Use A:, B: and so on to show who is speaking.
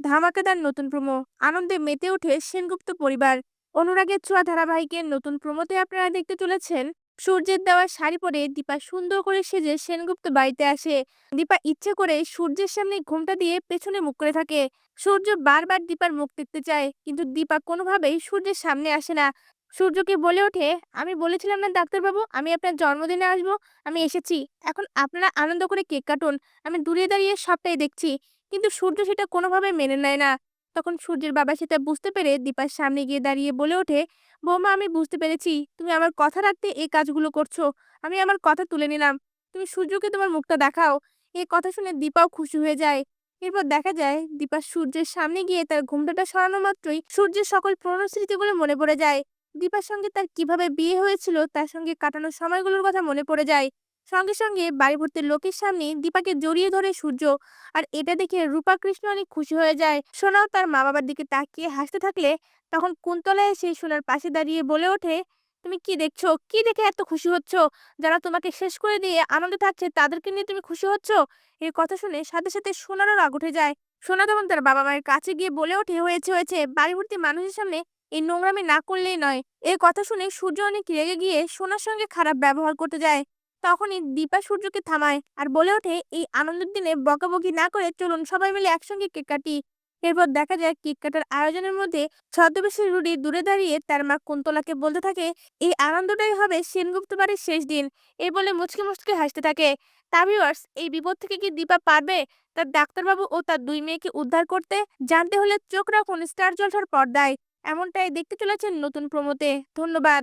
A: ধামাকাদার নতুন প্রোমো, আনন্দে মেতে ওঠে সেনগুপ্ত পরিবার। অনুরাগের ছোঁয়া ধারাবাহিকের নতুন প্রোমোতে আপনারা দেখতে চলেছেন সূর্যের দেওয়া শাড়ি পরে দীপা সুন্দর করে সেজে সেনগুপ্ত বাড়িতে আসে। দীপা ইচ্ছে করে সূর্যের সামনে ঘোমটা দিয়ে পেছনে মুখ করে থাকে। সূর্য বারবার দীপার মুখ দেখতে চায়, কিন্তু দীপা কোনোভাবেই সূর্যের সামনে আসে না। সূর্যকে বলে ওঠে, আমি বলেছিলাম না ডাক্তারবাবু, আমি আপনার জন্মদিনে আসবো। আমি এসেছি, এখন আপনারা আনন্দ করে কেক কাটুন। আমি দূরে দাঁড়িয়ে সবটাই দেখছি। কিন্তু সূর্য সেটা কোনোভাবে মেনে নেয় না। তখন সূর্যের বাবা সেটা বুঝতে পেরে দীপার সামনে গিয়ে দাঁড়িয়ে বলে ওঠে, বৌমা, আমি বুঝতে পেরেছি তুমি আমার কথা রাখতে এই কাজগুলো করছো। আমি আমার কথা তুলে নিলাম। তুমি সূর্যকে তোমার মুখটা দেখাও। এই কথা শুনে দীপাও খুশি হয়ে যায়। এরপর দেখা যায় দীপা সূর্যের সামনে গিয়ে তার ঘোমটাটা সরানো মাত্রই সূর্যের সকল পুরনো স্মৃতিগুলো মনে পড়ে যায়। দীপার সঙ্গে তার কিভাবে বিয়ে হয়েছিল, তার সঙ্গে কাটানো সময়গুলোর কথা মনে পড়ে যায়। সঙ্গে সঙ্গে বাড়ি ভর্তি লোকের সামনে দীপাকে জড়িয়ে ধরে সূর্য। আর এটা দেখে রূপা কৃষ্ণ অনেক খুশি হয়ে যায়। সোনাও তার মা বাবার দিকে তাকিয়ে হাসতে থাকলে তখন কুন্তলা এসে সোনার পাশে দাঁড়িয়ে বলে ওঠে, তুমি কি দেখছো? কি দেখে এত খুশি হচ্ছ? যারা তোমাকে শেষ করে দিয়ে আনন্দে থাকছে তাদেরকে নিয়ে তুমি খুশি হচ্ছ? এই কথা শুনে সাথে সাথে সোনারও রাগ উঠে যায়। সোনা তখন তার বাবা মায়ের কাছে গিয়ে বলে ওঠে, হয়েছে হয়েছে, বাড়ি ভর্তি মানুষের সামনে এই নোংরামি না করলেই নয়। এই কথা শুনে সূর্য অনেক রেগে গিয়ে সোনার সঙ্গে খারাপ ব্যবহার করতে যায়। তখনই দীপা সূর্যকে থামায় আর বলে ওঠে, এই আনন্দের দিনে বকাবকি না করে চলুন সবাই মিলে একসঙ্গে কেক কাটি। এরপর দেখা যায় কেক কাটার আয়োজনের মধ্যে ছদ্মবেশী রুডি দূরে দাঁড়িয়ে তার মা কুন্তলাকে বলতে থাকে, এই আনন্দটাই হবে সেনগুপ্ত বাড়ির শেষ দিন। এই বলে মুচকে মুচকে হাসতে থাকে। তা ভিউয়ার্স, এই বিপদ থেকে কি দীপা পারবে তার ডাক্তারবাবু ও তার দুই মেয়েকে উদ্ধার করতে? জানতে হলে চোখ রাখুন স্টার জলসার পর্দায়। এমনটাই দেখতে চলেছেন নতুন প্রমোতে। ধন্যবাদ।